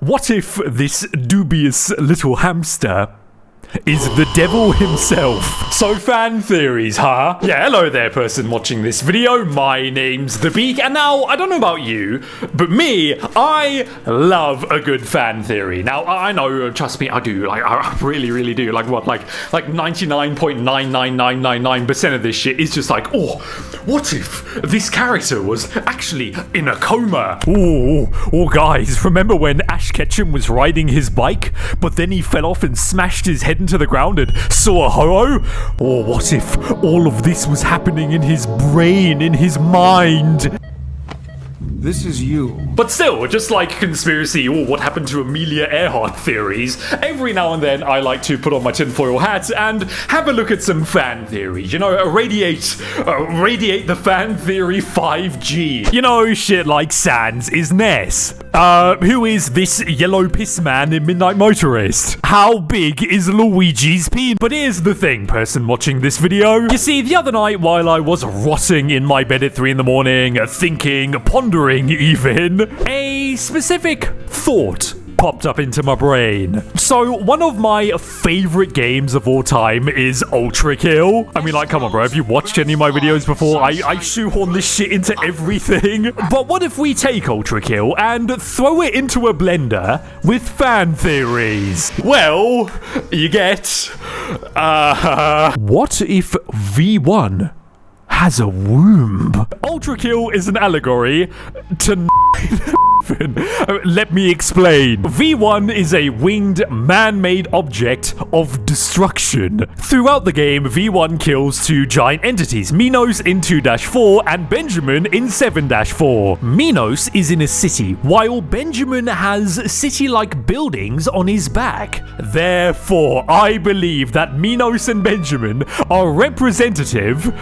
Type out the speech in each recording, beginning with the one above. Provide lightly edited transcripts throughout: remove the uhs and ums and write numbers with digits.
What if this dubious little hamster is the devil himself? So fan theories, huh? Yeah, hello there, person watching this video. My name's The Beak, and now, I don't know about you, but me, I love a good fan theory. Now, I know, trust me, I do. Like, I really do. Like, what? Like 99.99999% of this shit is just like, oh, what if this character was actually in a coma? Oh, guys, remember when Ash Ketchum was riding his bike, but then he fell off and smashed his head into the ground and saw a ho-oh? Or what if all of this was happening in his brain, in his mind? This is you. But still, just like conspiracy or what happened to Amelia Earhart theories, every now and then I like to put on my tinfoil hat and have a look at some fan theories. You know, radiate the fan theory 5G. You know, shit like Sans is Ness. Who is this yellow piss man in Midnight Motorist? How big is Luigi's penis? But here's the thing, person watching this video. You see, the other night while I was rotting in my bed at 3 in the morning, thinking, pondering even, a specific thought popped up into my brain. So, one of my favorite games of all time is Ultrakill. I mean, like, come on, bro. Have you watched any of my videos before? I shoehorn this shit into everything. But what if we take Ultrakill and throw it into a blender with fan theories? Well, you get, what if V1 has a womb? Ultrakill is an allegory to let me explain. V1 is a winged, man-made object of destruction. Throughout the game, V1 kills two giant entities, Minos in 2-4 and Benjamin in 7-4. Minos is in a city, while Benjamin has city-like buildings on his back. Therefore, I believe that Minos and Benjamin are representative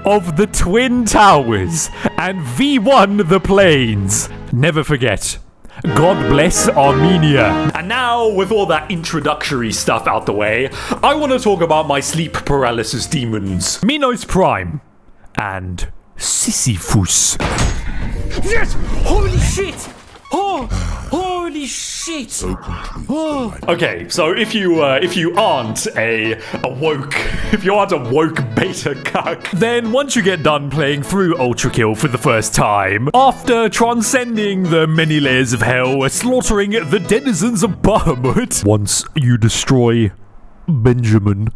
of the Twin Towers and V1 the plains. Never forget, God bless Armenia. And now, with all that introductory stuff out the way, I want to talk about my sleep paralysis demons, Minos Prime and Sisyphus. Yes! Holy shit! Oh, holy shit! Oh. Okay, so if you aren't a woke beta cuck, then once you get done playing through Ultrakill for the first time, after transcending the many layers of hell, slaughtering the denizens of Bahamut, once you destroy Benjamin,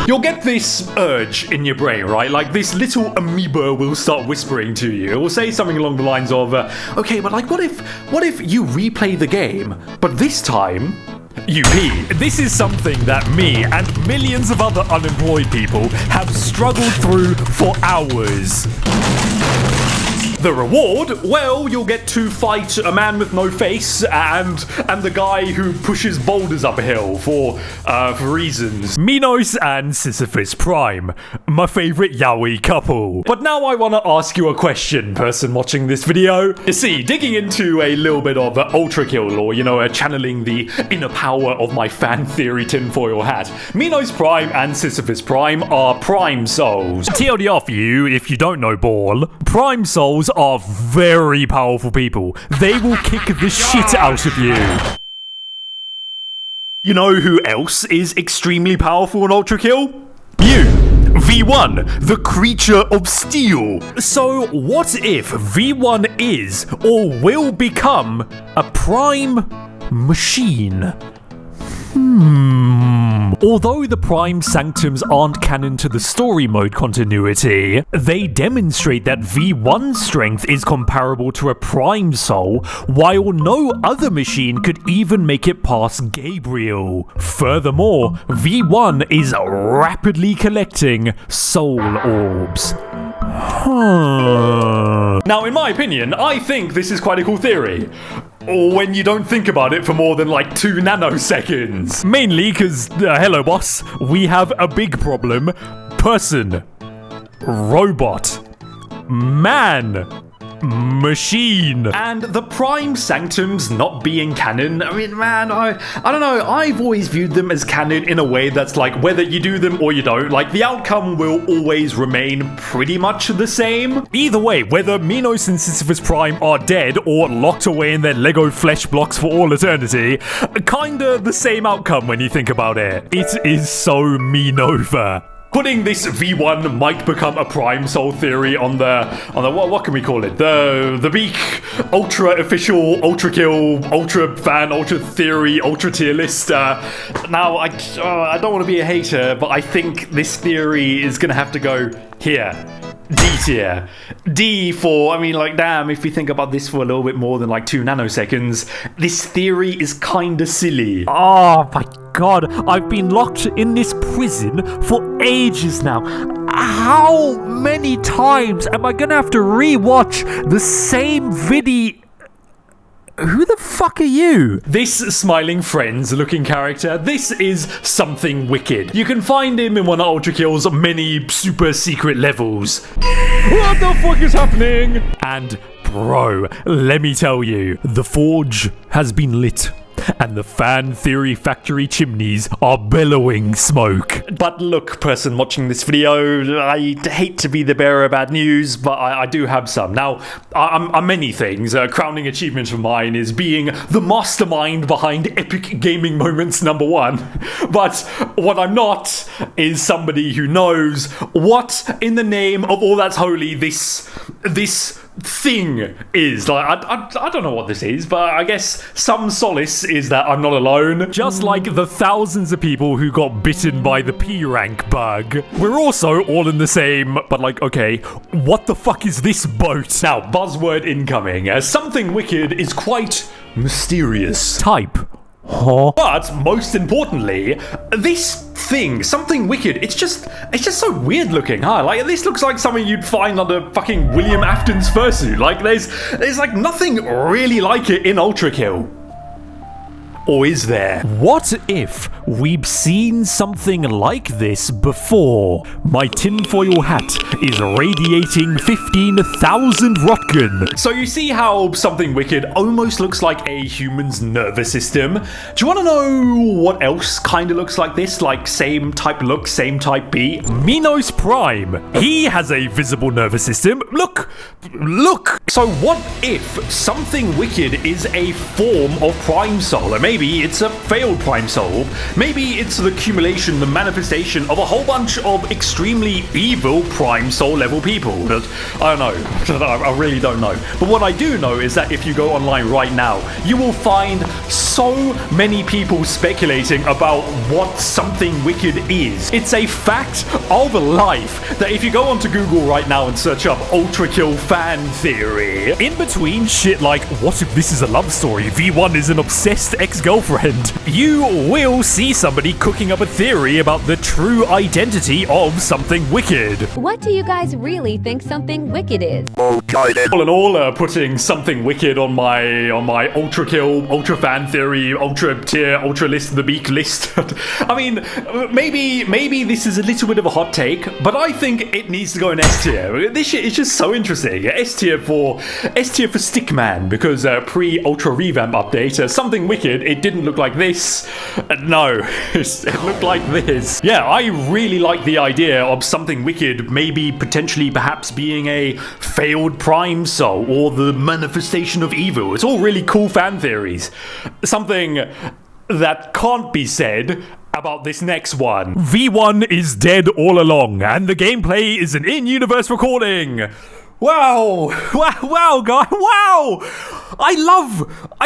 you'll get this urge in your brain, right? Like, this little amoeba will start whispering to you. It will say something along the lines of, okay, but like, what if you replay the game, but this time you pee? This is something that me and millions of other unemployed people have struggled through for hours. The reward? Well, you'll get to fight a man with no face and the guy who pushes boulders up a hill for reasons. Minos and Sisyphus Prime, my favorite yaoi couple. But now I want to ask you a question, person watching this video. You see, digging into a little bit of Ultrakill lore, you know, channeling the inner power of my fan theory tinfoil hat, Minos Prime and Sisyphus Prime are Prime Souls. TLDR for you, if you don't know Ball, Prime Souls are very powerful people. They will kick the shit out of you. You know who else is extremely powerful in Ultrakill? You! V1, the creature of steel. So what if V1 is or will become a prime machine? Although the Prime Sanctums aren't canon to the story mode continuity, they demonstrate that V1's strength is comparable to a Prime Soul, while no other machine could even make it past Gabriel. Furthermore, V1 is rapidly collecting soul orbs. Now, in my opinion, I think this is quite a cool theory. Or when you don't think about it for more than like 2 nanoseconds. Mainly because, hello boss, we have a big problem. Person. Robot. Man. machine. And the Prime Sanctums not being canon, I mean, man, I don't know, I've always viewed them as canon in a way that's like, whether you do them or you don't, like, the outcome will always remain pretty much the same. Either way, whether Minos and Sisyphus Prime are dead or locked away in their Lego flesh blocks for all eternity, kinda the same outcome when you think about it. It is so Minova. Putting this V1 might become a Prime Soul theory on the what can we call it? The Beak Ultra Official Ultrakill Ultra Fan Ultra Theory Ultra Tier List. Now I don't want to be a hater, but I think this theory is gonna have to go here. D tier. D for, I mean, like, damn, if we think about this for a little bit more than like 2 nanoseconds, this theory is kinda silly. Oh my god, I've been locked in this prison for ages now. How many times am I gonna have to rewatch the same video? Who the fuck are you? This smiling friends looking character, this is Something Wicked. You can find him in one of Ultrakill's many super secret levels. What the fuck is happening? And bro, let me tell you, the forge has been lit. And the Fan Theory Factory chimneys are bellowing smoke. But look, person watching this video, I hate to be the bearer of bad news, but I do have some. Now, I'm many things. A crowning achievement of mine is being the mastermind behind Epic Gaming Moments #1. But what I'm not is somebody who knows what, in the name of all that's holy, this thing is. Like, I don't know what this is, but I guess some solace is that I'm not alone. Just like the thousands of people who got bitten by the P rank bug. We're also all in the same, but like, okay, what the fuck is this boat? Now, buzzword incoming. Something Wicked is quite mysterious. Type. Huh? But most importantly, this thing, Something Wicked, it's just so weird looking, huh? Like, this looks like something you'd find under fucking William Afton's fursuit. Like, there's like nothing really like it in Ultrakill. Or is there? What if we've seen something like this before? My tinfoil hat is radiating 15,000 Rotgun. So you see how Something Wicked almost looks like a human's nervous system? Do you want to know what else kind of looks like this? Like, same type look, same type beat? Minos Prime. He has a visible nervous system. Look! So what if Something Wicked is a form of Prime Soul? Or maybe it's a failed Prime Soul. Maybe it's the accumulation, the manifestation of a whole bunch of extremely evil Prime Soul level people. I don't know. I really don't know. But what I do know is that if you go online right now, you will find so many people speculating about what Something Wicked is. It's a fact of life that if you go onto Google right now and search up Ultrakill fan theory, in between shit like, what if this is a love story? V1 is an obsessed ex-girlfriend. You will see somebody cooking up a theory about the true identity of Something Wicked. What do you guys really think Something Wicked is? All in all, putting Something Wicked on my Ultrakill, Ultra fan theory, Ultra tier, Ultra list, the Beak list. I mean, maybe this is a little bit of a hot take, but I think it needs to go in S tier. This shit is just so interesting. S tier for Stickman, because pre-Ultra revamp update, Something Wicked, it didn't look like this. No, it looked like this. Yeah, I really like the idea of Something Wicked maybe potentially perhaps being a failed Prime Soul or the manifestation of evil. It's all really cool fan theories. Something that can't be said about this next one. V1 is dead all along, and the gameplay is an in-universe recording. Wow, guys, wow! I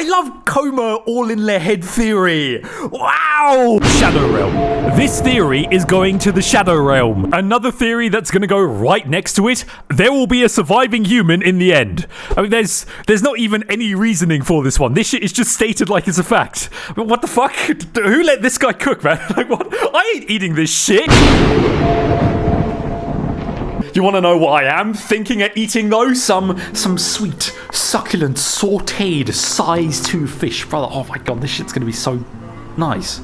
love coma all in their head theory. Wow! Shadow Realm. This theory is going to the Shadow Realm. Another theory that's gonna go right next to it. There will be a surviving human in the end. I mean, there's not even any reasoning for this one. This shit is just stated like it's a fact. What the fuck? Who let this guy cook, man? Like, what? I ain't eating this shit. You want to know what I am thinking of eating, though? Some sweet, succulent, sautéed size 2 fish. Brother, oh my god, this shit's going to be so nice.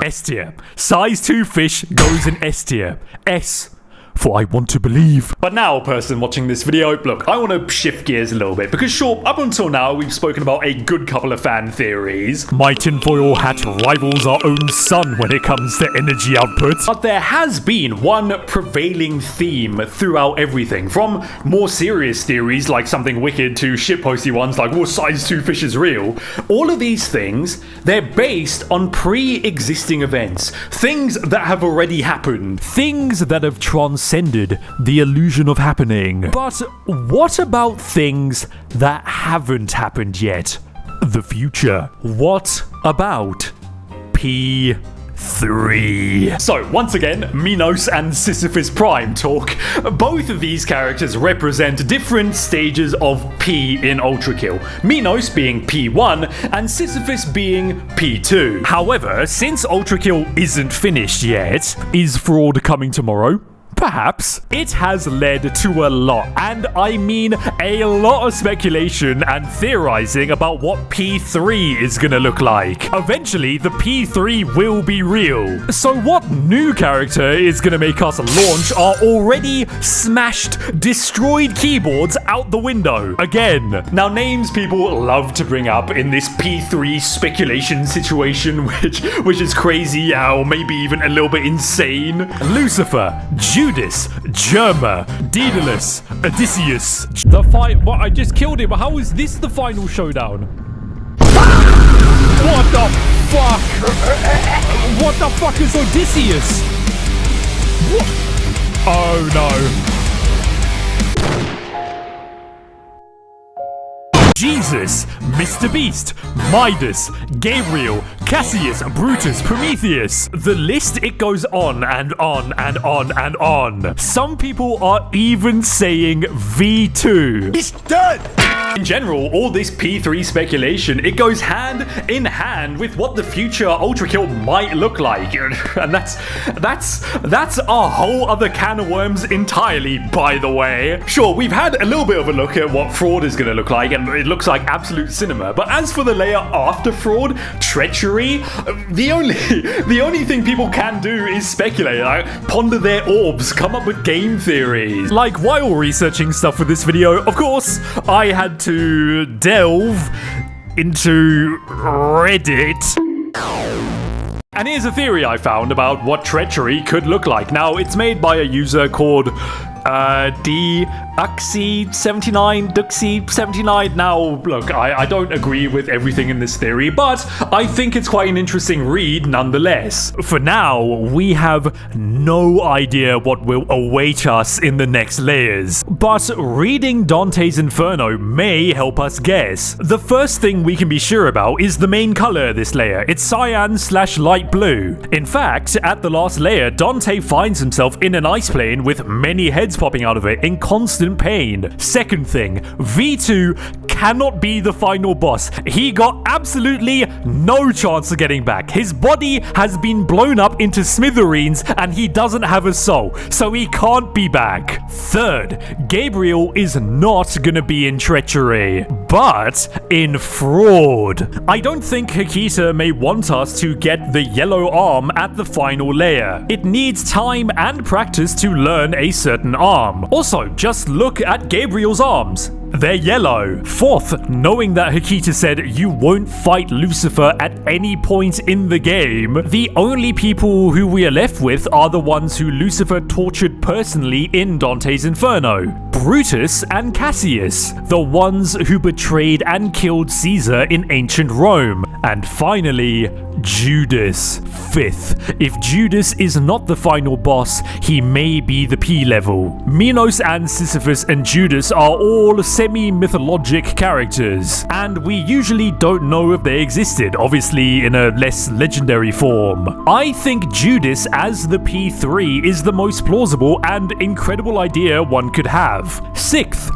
S tier. Size 2 fish goes in S tier. S for I want to believe. But now, person watching this video, look, I want to shift gears a little bit, because sure, up until now, we've spoken about a good couple of fan theories. My tinfoil hat rivals our own sun when it comes to energy output. But there has been one prevailing theme throughout everything, from more serious theories like something wicked to shitposty ones like, well, size 2 fish is real. All of these things, they're based on pre-existing events. Things that have already happened. Things that have transcended the illusion of happening. But what about things that haven't happened yet? The future. What about P3? So, once again, Minos and Sisyphus Prime talk. Both of these characters represent different stages of P in Ultrakill. Minos being P1 and Sisyphus being P2. However, since Ultrakill isn't finished yet, is Fraud coming tomorrow? Perhaps. It has led to a lot, and I mean a lot of speculation and theorizing about what P3 is gonna look like. Eventually, the P3 will be real. So what new character is gonna make us launch our already smashed, destroyed keyboards out the window? Again. Now, names people love to bring up in this P3 speculation situation, which is crazy, or maybe even a little bit insane. Lucifer, Judas, JERMA, Daedalus, Odysseus. The fight. What? I just killed him. How is this the final showdown? What the fuck? What the fuck is Odysseus? What? Oh no. Jesus, Mr. Beast, Midas, Gabriel, Cassius, Brutus, Prometheus. The list, it goes on and on and on and on. Some people are even saying V2. He's dead! In general, all this P3 speculation, it goes hand in hand with what the future Ultrakill might look like. And that's a whole other can of worms entirely, by the way. Sure, we've had a little bit of a look at what Fraud is going to look like, and it looks like absolute cinema. But as for the layer after Fraud, Treachery, the only thing people can do is speculate, like ponder their orbs, come up with game theories. Like, while researching stuff for this video, of course, I had to delve into Reddit. And here's a theory I found about what Treachery could look like. Now, it's made by a user called Duxy79. Now, look, I don't agree with everything in this theory, but I think it's quite an interesting read nonetheless. For now, we have no idea what will await us in the next layers, but reading Dante's Inferno may help us guess. The first thing we can be sure about is the main color of this layer. It's cyan/light blue. In fact, at the last layer, Dante finds himself in an ice plane with many heads popping out of it in constant pain. Second thing, V2 cannot be the final boss. He got absolutely no chance of getting back. His body has been blown up into smithereens and he doesn't have a soul, so he can't be back. Third, Gabriel is not gonna be in Treachery, but in Fraud. I don't think Hikita may want us to get the yellow arm at the final layer. It needs time and practice to learn a certain arm. Also, just look at Gabriel's arms. They're yellow. Fourth, knowing that Hikita said you won't fight Lucifer at any point in the game, the only people who we are left with are the ones who Lucifer tortured personally in Dante's Inferno. Brutus and Cassius, the ones who betrayed and killed Caesar in ancient Rome. And finally, Judas. Fifth, if Judas is not the final boss, he may be the P level. Minos and Sisyphus and Judas are all semi-mythologic characters, and we usually don't know if they existed, obviously in a less legendary form. I think Judas as the P3 is the most plausible and incredible idea one could have. Sixth,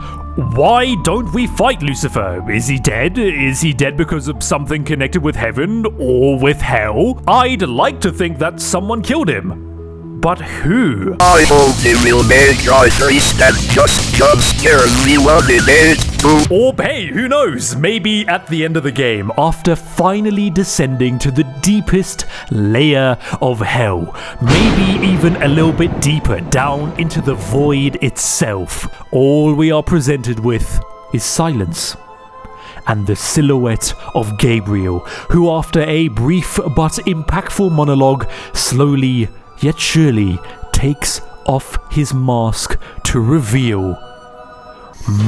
why don't we fight Lucifer? Is he dead? Is he dead because of something connected with heaven or with hell? I'd like to think that someone killed him. But who? I hope they will make our priest and just jump scare everyone in it. Or hey, who knows? Maybe at the end of the game, after finally descending to the deepest layer of hell, maybe even a little bit deeper down into the void itself, all we are presented with is silence. And the silhouette of Gabriel, who after a brief but impactful monologue, slowly yet surely takes off his mask to reveal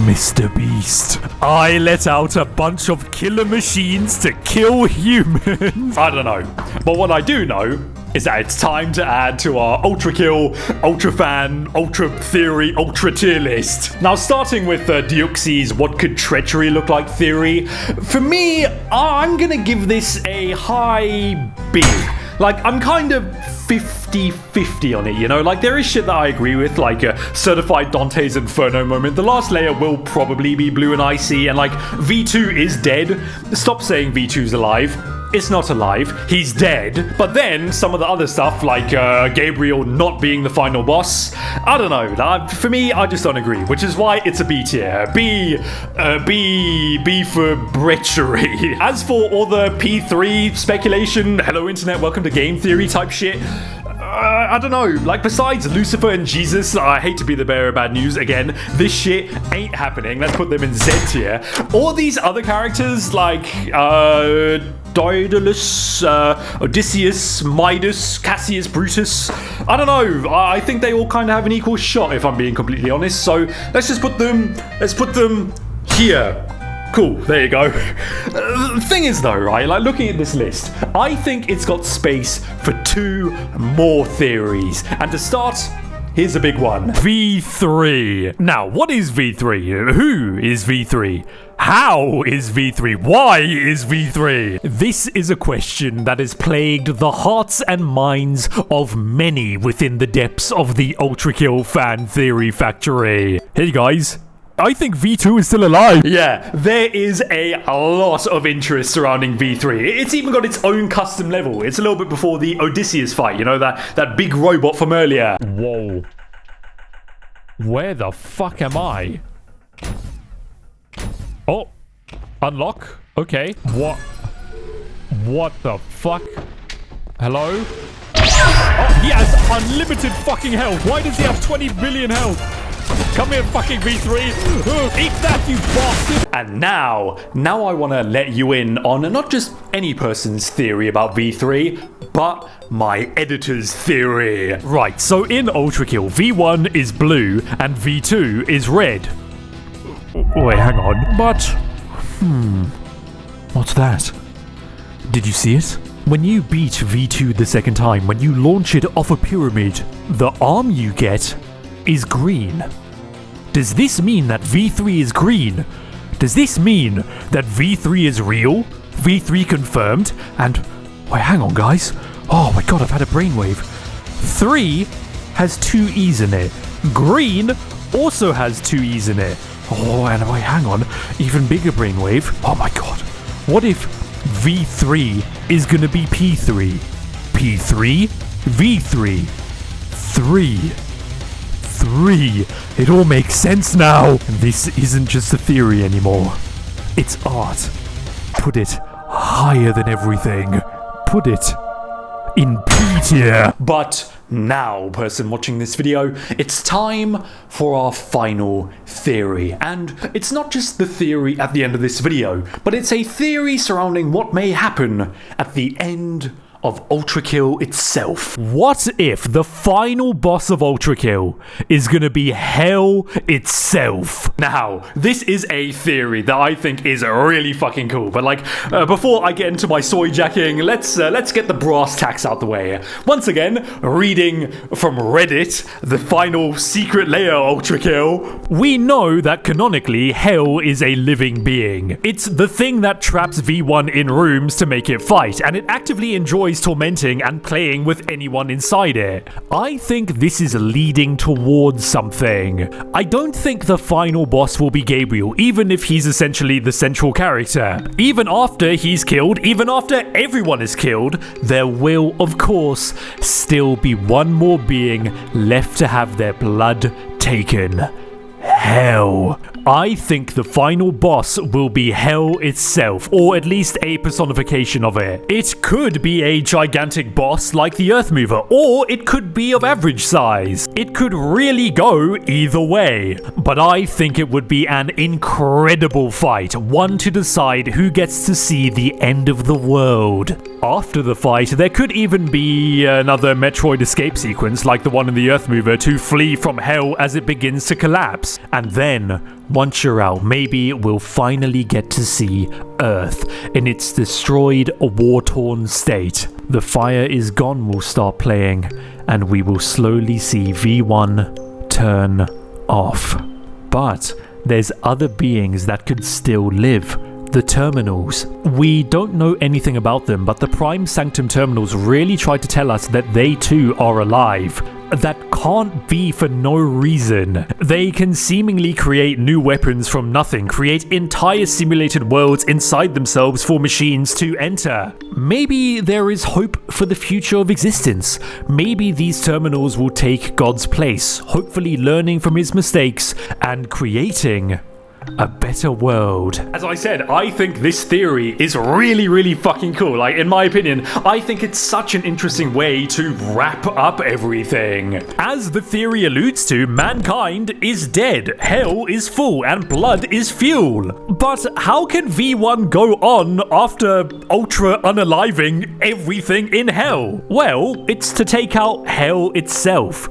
Mr. Beast. I let out a bunch of killer machines to kill humans. I don't know. But what I do know is that it's time to add to our Ultrakill, Ultra Fan, Ultra Theory, Ultra Tier list. Now, starting with Deoxy's What Could Treachery Look Like theory, for me, I'm gonna give this a high B. Like, I'm kind of 50-50 on it, you know? Like, there is shit that I agree with, like Certified Dante's Inferno moment. The last layer will probably be blue and icy, and like, V2 is dead. Stop saying V2's alive. It's not alive. He's dead. But then some of the other stuff, like Gabriel not being the final boss, I don't know. For me, I just don't agree, which is why it's a B tier. B for Treachery. As for all the P3 speculation, hello internet, welcome to game theory type shit, I don't know. Like, besides Lucifer and Jesus, I hate to be the bearer of bad news again, this shit ain't happening. Let's put them in Z tier. All these other characters, like Daedalus, Odysseus, Midas, Cassius, Brutus, I don't know. I think they all kind of have an equal shot, if I'm being completely honest. So let's put them here. Cool, there you go. The thing is though, right, like looking at this list, I think it's got space for 2 more theories. And to start, here's a big one. V3. Now, what is V3? Who is V3? How is V3? Why is V3? This is a question that has plagued the hearts and minds of many within the depths of the Ultrakill fan theory factory. Hey guys, I think V2 is still alive. Yeah, there is a lot of interest surrounding V3. It's even got its own custom level. It's a little bit before the Odysseus fight, you know, that big robot from earlier. Whoa. Where the fuck am I? Oh, unlock. Okay. What the fuck? Hello? Oh, he has unlimited fucking health. Why does he have 20 billion health? Come here, fucking V3. Eat that, you bastard. And now I want to let you in on not just any person's theory about V3, but my editor's theory. Right, so in Ultrakill, V1 is blue and V2 is red. Wait, hang on. But, what's that? Did you see it? When you beat V2 the second time, when you launch it off a pyramid, the arm you get is green. Does this mean that V3 is green? Does this mean that V3 is real? V3 confirmed? And, wait, hang on guys. Oh my god, I've had a brainwave. 3 has 2 E's in it. Green also has 2 E's in it. Oh, and wait, hang on. Even bigger brainwave. Oh my god. What if V3 is gonna be P3? P3? V3? 3. It all makes sense now. This isn't just a theory anymore. It's art. Put it higher than everything. Put it in P tier. But now, person watching this video, it's time for our final theory. And it's not just the theory at the end of this video, but it's a theory surrounding what may happen at the end of Ultrakill itself. What if the final boss of Ultrakill is gonna be hell itself? Now, this is a theory that I think is really fucking cool, but like, before I get into my soy jacking, let's get the brass tacks out the way. Once again, reading from Reddit, the final secret layer Ultrakill, we know that canonically, hell is a living being. It's the thing that traps V1 in rooms to make it fight, and it actively enjoys enjoys tormenting and playing with anyone inside it. I think this is leading towards something. I don't think the final boss will be Gabriel, even if he's essentially the central character. Even after he's killed, even after everyone is killed, there will, of course, still be one more being left to have their blood taken. Hell. I think the final boss will be Hell itself, or at least a personification of it. It could be a gigantic boss like the Earth Mover, or it could be of average size. It could really go either way. But I think it would be an incredible fight, one to decide who gets to see the end of the world. After the fight, there could even be another Metroid escape sequence like the one in the Earth Mover to flee from Hell as it begins to collapse. And then, once you're out, maybe we'll finally get to see Earth in its destroyed, war-torn state. The Fire Is Gone will start playing, and we will slowly see V1 turn off. But there's other beings that could still live. The Terminals. We don't know anything about them, but the Prime Sanctum Terminals really try to tell us that they too are alive. That can't be for no reason. They can seemingly create new weapons from nothing, create entire simulated worlds inside themselves for machines to enter. Maybe there is hope for the future of existence. Maybe these terminals will take God's place, hopefully learning from his mistakes and creating a better world. As I said, I think this theory is really fucking cool. Like, in my opinion, I think it's such an interesting way to wrap up everything. As the theory alludes to, mankind is dead, hell is full, and blood is fuel. But how can V1 go on after ultra unaliving everything in hell? Well, it's to take out hell itself.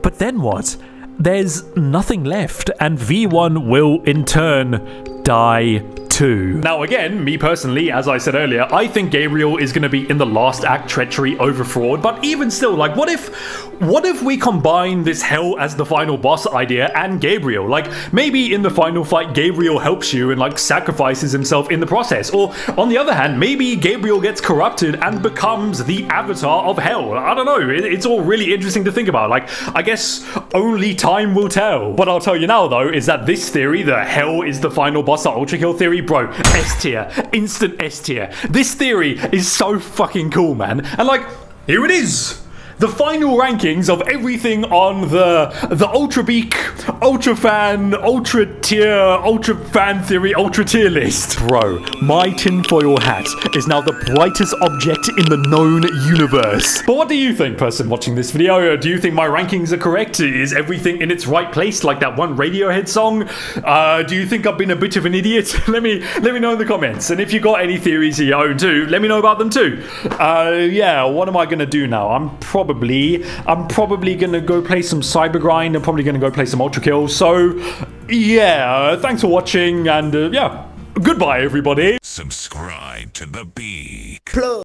But then what? There's nothing left, and V1 will in turn die too. Now again, me personally, as I said earlier, I think Gabriel is going to be in the last act Treachery over Fraud, but even still, like, what if we combine this Hell as the final boss idea and Gabriel? Like, maybe in the final fight, Gabriel helps you and, like, sacrifices himself in the process. Or, on the other hand, maybe Gabriel gets corrupted and becomes the avatar of Hell. I don't know. It's all really interesting to think about. Like, I guess only time will tell. What I'll tell you now, though, is that this theory, the Hell is the final boss of Ultrakill theory, bro, S tier. Instant S tier. This theory is so fucking cool, man. And, like, here it is. The final rankings of everything on the Ultra Beak, Ultra Fan, Ultra Tier, Ultra Fan Theory, Ultra Tier list. Bro, my tinfoil hat is now the brightest object in the known universe. But what do you think, person watching this video? Do you think my rankings are correct? Is everything in its right place, like that one Radiohead song? Do you think I've been a bit of an idiot? let me know in the comments. And if you got any theories of your own too, let me know about them too. Yeah, what am I gonna do now? I'm probably gonna go play some Cybergrind. I'm probably gonna go play some Ultrakill. So yeah, thanks for watching, and yeah, goodbye everybody. Subscribe to the Beak.